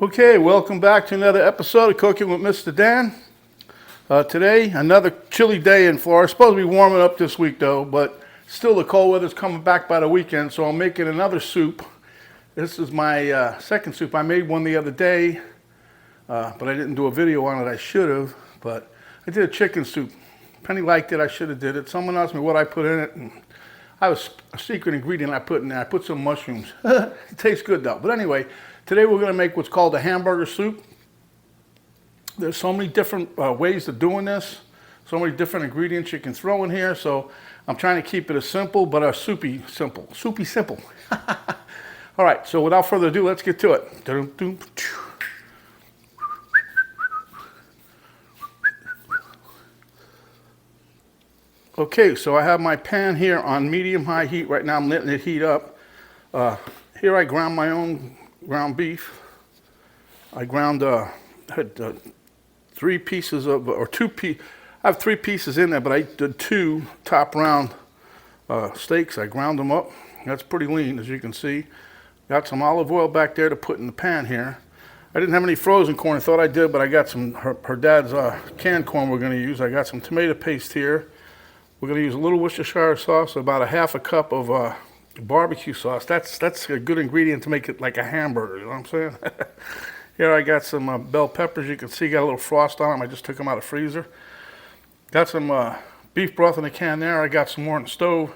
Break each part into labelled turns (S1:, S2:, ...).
S1: Okay, welcome back to another episode of Cooking with Mr. Dan. Today, another chilly day in Florida. It's supposed to be warming up this week though, but still the cold weather's coming back by the weekend, so I'm making another soup. This is my second soup. I made one the other day, but I didn't do a video on it. I should have, but I did a chicken soup. Penny liked it, I should have did it. Someone asked me what I put in it, and I was a secret ingredient I put in there. I put some mushrooms. It tastes good though. But anyway, today we're going to make what's called a hamburger soup. There's so many different ways of doing this, so many different ingredients you can throw in here. So I'm trying to keep it as simple, but a soupy simple. Soupy simple. All right, so without further ado, let's get to it. Okay, so I have my pan here on medium-high heat. Right now I'm letting it heat up. Here I ground my own ground beef. I ground, had 3 pieces of, or 2 pieces. I have 3 pieces in there, but I did 2 top round steaks. I ground them up. That's pretty lean, as you can see. Got some olive oil back there to put in the pan here. I didn't have any frozen corn. I thought I did, but I got some, her dad's canned corn we're going to use. I got some tomato paste here. We're going to use a little Worcestershire sauce, about a half a cup of barbecue sauce. That's a good ingredient to make it like a hamburger, you know what I'm saying? Here I got some bell peppers. You can see got a little frost on them. I just took them out of the freezer. Got some beef broth in a can there. I got some more on the stove.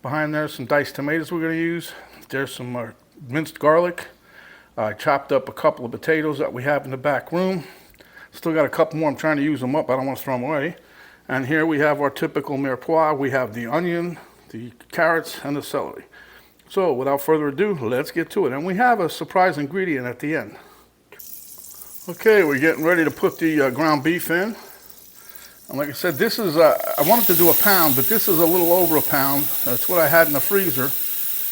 S1: Behind there, some diced tomatoes we're going to use. There's some minced garlic. I chopped up a couple of potatoes that we have in the back room. Still got a couple more. I'm trying to use them up. I don't want to throw them away. And here we have our typical mirepoix. We have the onion, the carrots, and the celery. So without further ado, let's get to it. And we have a surprise ingredient at the end. Okay, we're getting ready to put the ground beef in. And like I said, this is, I wanted to do a pound, but this is a little over a pound. That's what I had in the freezer.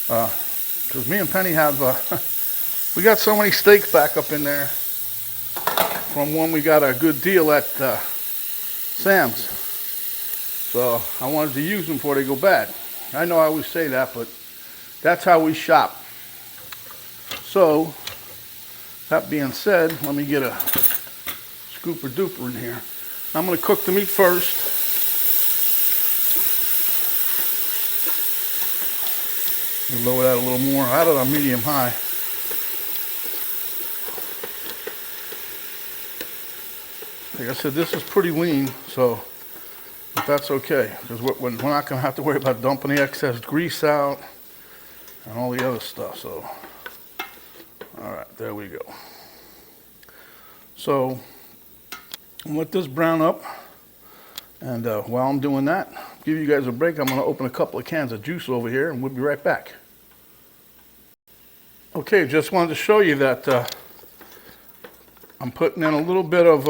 S1: Because me and Penny have, we got so many steaks back up in there from when we got a good deal at Sam's. So I wanted to use them before they go bad. I know I always say that, but that's how we shop. So, that being said, let me get a scooper duper in here. I'm going to cook the meat first. Lower that a little more. I had it on medium high. Like I said, this is pretty lean, so but that's okay, because we're not going to have to worry about dumping the excess grease out and all the other stuff. So, all right, there we go. So, I'll let this brown up, and while I'm doing that, give you guys a break. I'm going to open a couple of cans of juice over here, and we'll be right back. Okay, just wanted to show you that I'm putting in a little bit of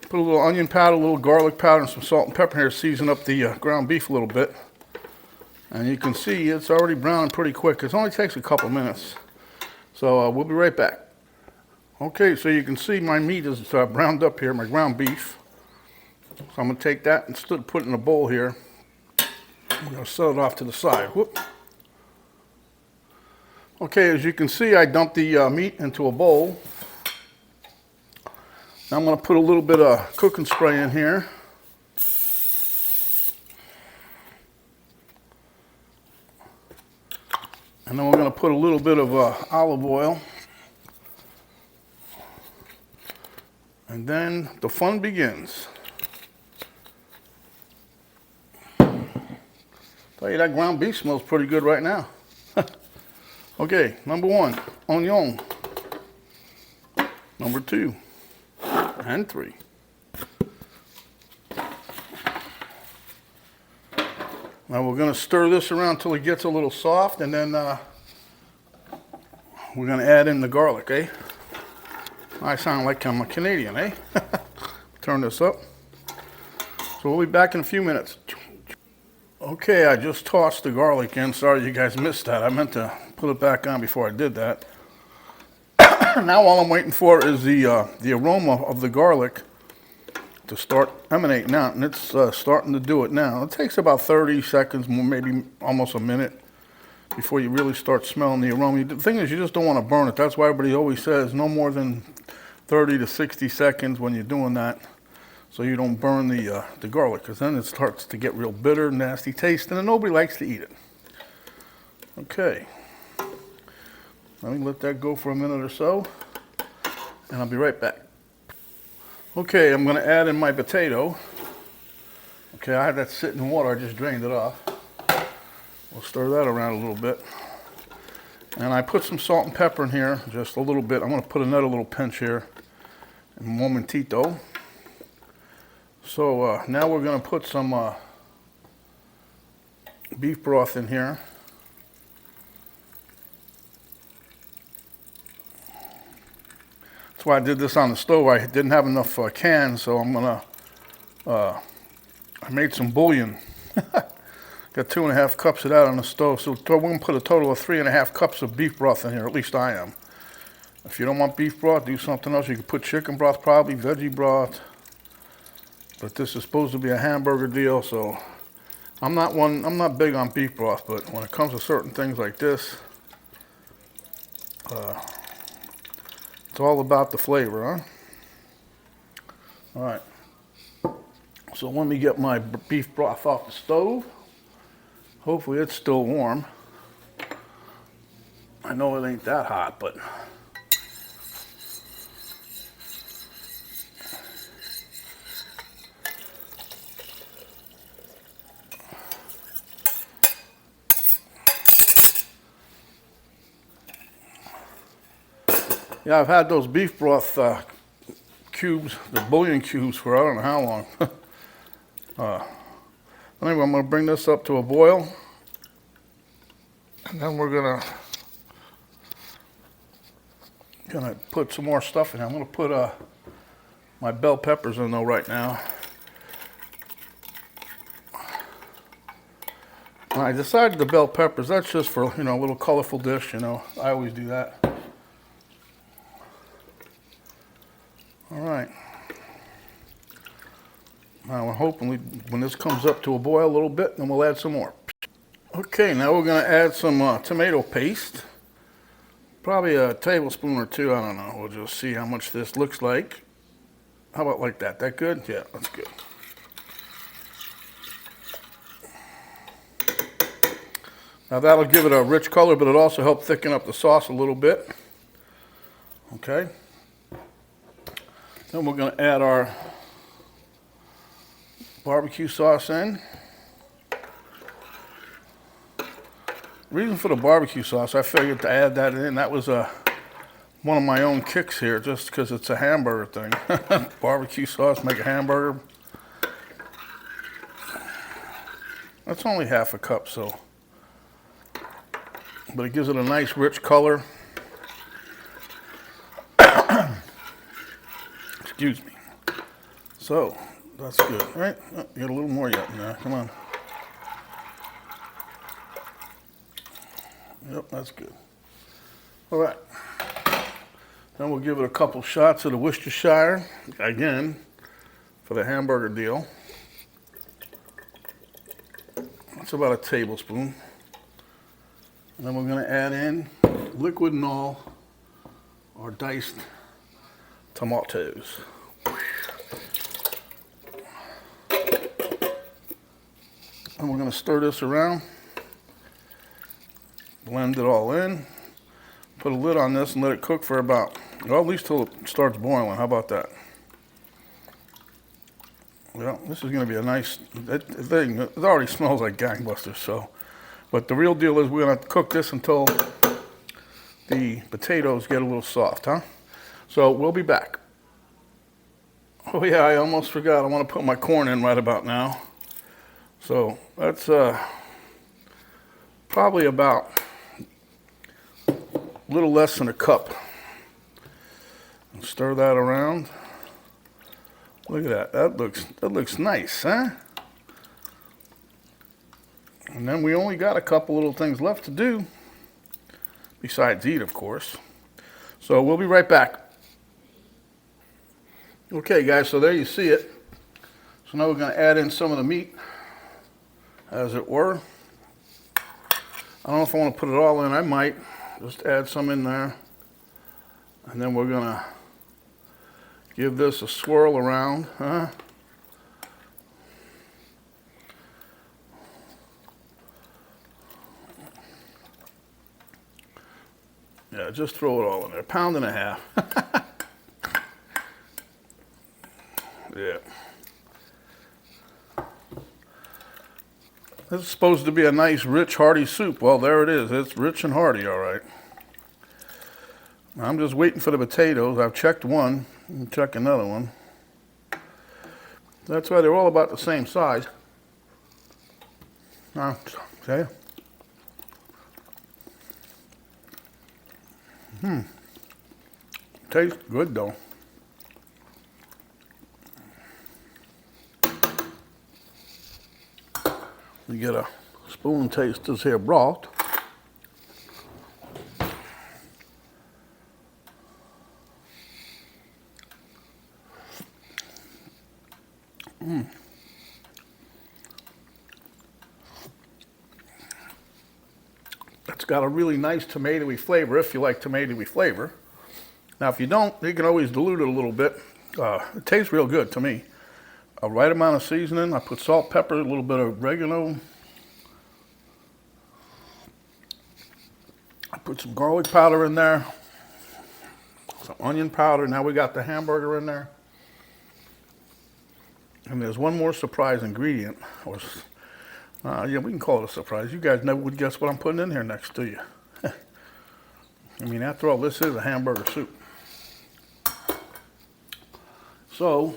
S1: put a little onion powder, a little garlic powder, and some salt and pepper here to season up the ground beef a little bit. And you can see it's already browning pretty quick. It only takes a couple minutes. So we'll be right back. Okay, so you can see my meat is browned up here, my ground beef. So I'm going to take that and put it in a bowl here. I'm going to set it off to the side. Whoop. Okay, as you can see, I dumped the meat into a bowl. Now I'm going to put a little bit of cooking spray in here. And then we're going to put a little bit of olive oil. And then the fun begins. Tell you that ground beef smells pretty good right now. Okay, number 1, onion. Number 2. And 3. Now we're going to stir this around until it gets a little soft, and then we're going to add in the garlic, eh? I sound like I'm a Canadian, eh? Turn this up. So we'll be back in a few minutes. Okay, I just tossed the garlic in. Sorry you guys missed that. I meant to put it back on before I did that. Now all I'm waiting for is the aroma of the garlic to start emanating out, and it's starting to do it now. It takes about 30 seconds, maybe almost a minute, before you really start smelling the aroma. The thing is, you just don't want to burn it. That's why everybody always says no more than 30 to 60 seconds when you're doing that, so you don't burn the garlic, because then it starts to get real bitter, nasty taste, and then nobody likes to eat it. Okay, let me let that go for a minute or so, and I'll be right back. Okay, I'm going to add in my potato. Okay, I had that sitting in water, I just drained it off. We'll stir that around a little bit. And I put some salt and pepper in here, just a little bit. I'm going to put another little pinch here, in un momentito. So now we're going to put some beef broth in here. That's why I did this on the stove. I didn't have enough cans, so I'm going to, I made some bouillon. Got 2.5 cups of that on the stove, so we're going to put a total of 3.5 cups of beef broth in here, at least I am. If you don't want beef broth, do something else. You could put chicken broth, probably, veggie broth. But this is supposed to be a hamburger deal, so I'm not big on beef broth, but when it comes to certain things like this, it's all about the flavor, huh? All right. So let me get my beef broth off the stove. Hopefully it's still warm. I know it ain't that hot, but yeah, I've had those beef broth cubes, the bouillon cubes, for I don't know how long. Anyway, I'm going to bring this up to a boil, and then we're going to put some more stuff in. I'm going to put my bell peppers in though right now. And I decided the bell peppers, that's just for, a little colorful dish, I always do that. All right. Now we're hoping when this comes up to a boil a little bit, then we'll add some more. Okay, now we're going to add some tomato paste. Probably a tablespoon or two, I don't know. We'll just see how much this looks like. How about like that? That good? Yeah, that's good. Now that'll give it a rich color, but it'll also help thicken up the sauce a little bit. Okay. Then we're going to add our barbecue sauce in. Reason for the barbecue sauce, I figured to add that in. That was one of my own kicks here, just because it's a hamburger thing. Barbecue sauce, make a hamburger. That's only 1/2 cup, so. But it gives it a nice rich color. Excuse me. So, that's good, right? Oh, get a little more yet in there, come on. Yep, that's good. All right. Then we'll give it a couple shots of the Worcestershire, again, for the hamburger deal. That's about a tablespoon. And then we're going to add in, liquid and all, our diced tomatoes. And we're going to stir this around, blend it all in, put a lid on this and let it cook for about, well, at least till it starts boiling. How about that? Well, this is going to be a nice thing. It already smells like gangbusters, so. But the real deal is we're going to cook this until the potatoes get a little soft, huh? So we'll be back. Oh yeah, I almost forgot. I want to put my corn in right about now. So that's probably about a little less than a cup. And stir that around. Look at that. That looks nice, huh? And then we only got a couple little things left to do, besides eat, of course. So we'll be right back. Okay, guys, so there you see it. So now we're going to add in some of the meat, as it were. I don't know if I want to put it all in. I might just add some in there. And then we're gonna give this a swirl around, huh? Yeah, just throw it all in there. Pound and a half. Yeah. This is supposed to be a nice, rich, hearty soup. Well, there it is. It's rich and hearty, all right. I'm just waiting for the potatoes. I've checked one. I'll check another one. That's why they're all about the same size. Okay. Tastes good though. You get a spoon taste this here broth. It's got a really nice tomatoey flavor if you like tomatoey flavor. Now if you don't, you can always dilute it a little bit. It tastes real good to me. A right amount of seasoning. I put salt, pepper, a little bit of oregano. I put some garlic powder in there. Some onion powder. Now we got the hamburger in there. And there's one more surprise ingredient. Yeah, we can call it a surprise. You guys never would guess what I'm putting in here next to you. I mean, after all, this is a hamburger soup. So,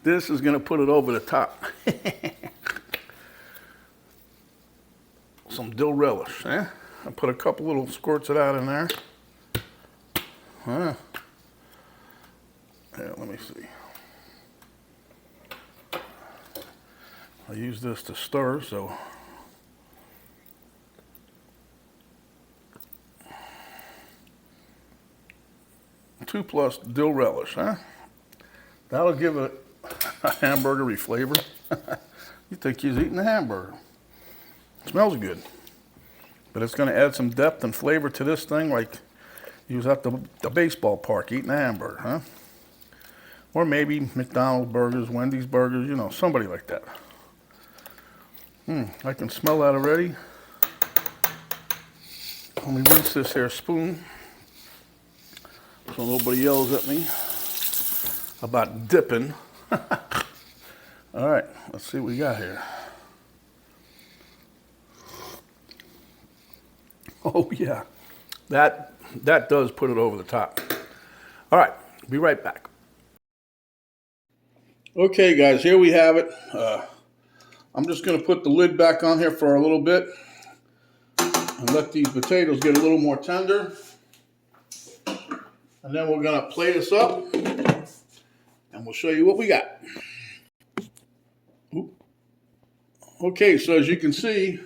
S1: this is going to put it over the top. Some dill relish, eh? I put a couple little squirts of that in there. Yeah, let me see. I use this to stir, so. Two plus dill relish, huh? That'll give it a hamburgery flavor. You think he's eating a hamburger. It smells good. But it's going to add some depth and flavor to this thing like you was at the baseball park eating a hamburger, huh? Or maybe McDonald's burgers, Wendy's burgers, you know, somebody like that. I can smell that already. Let me rinse this here spoon so nobody yells at me about dipping. All right, let's see what we got here. Oh yeah, that does put it over the top. All right, be right back. Okay guys, here we have it. I'm just going to put the lid back on here for a little bit and let these potatoes get a little more tender. And then we're going to plate this up and we'll show you what we got. Oop. Okay, so as you can see,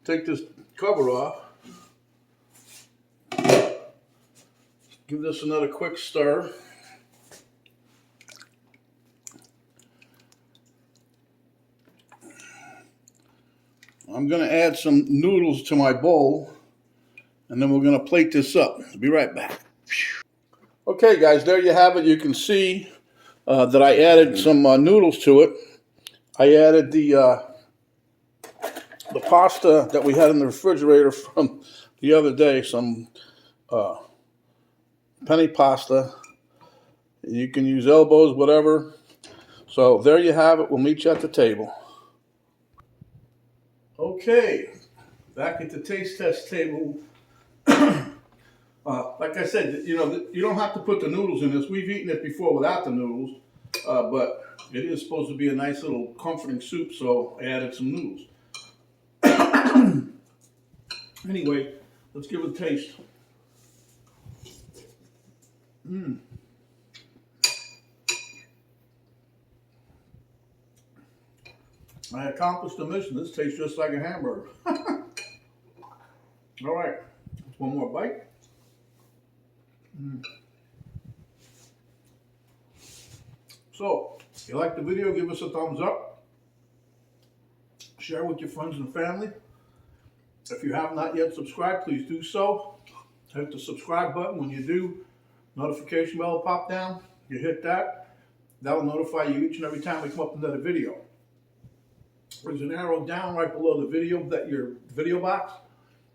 S1: take this cover off. Give this another quick stir. I'm going to add some noodles to my bowl, and then we're going to plate this up. Be right back. Okay, guys, there you have it. You can see that I added some noodles to it. I added the pasta that we had in the refrigerator from the other day, some penny pasta. You can use elbows, whatever. So there you have it. We'll meet you at the table. Okay, back at the taste test table. Like I said, you know, you don't have to put the noodles in this. We've eaten it before without the noodles, but it is supposed to be a nice little comforting soup, so I added some noodles. Anyway, let's give it a taste. I accomplished the mission. This tastes just like a hamburger. All right, one more bite. So, if you like the video, give us a thumbs up. Share with your friends and family. If you have not yet subscribed, please do so. Hit the subscribe button. When you do, notification bell will pop down. You hit that. That will notify you each and every time we come up with another video. There's an arrow down right below the video, your video box.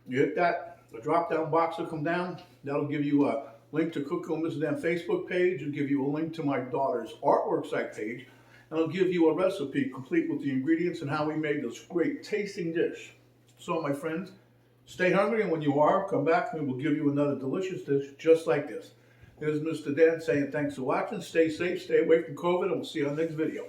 S1: You hit that, the drop down box will come down. That'll give you a link to Cook on Mrs. Dan Facebook page. It'll give you a link to my daughter's artwork site page. And it'll give you a recipe complete with the ingredients and how we made this great tasting dish. So my friends, stay hungry, and when you are, come back and we'll give you another delicious dish just like this. Here's Mr. Dan saying thanks for watching. Stay safe, stay away from COVID, and we'll see you on the next video.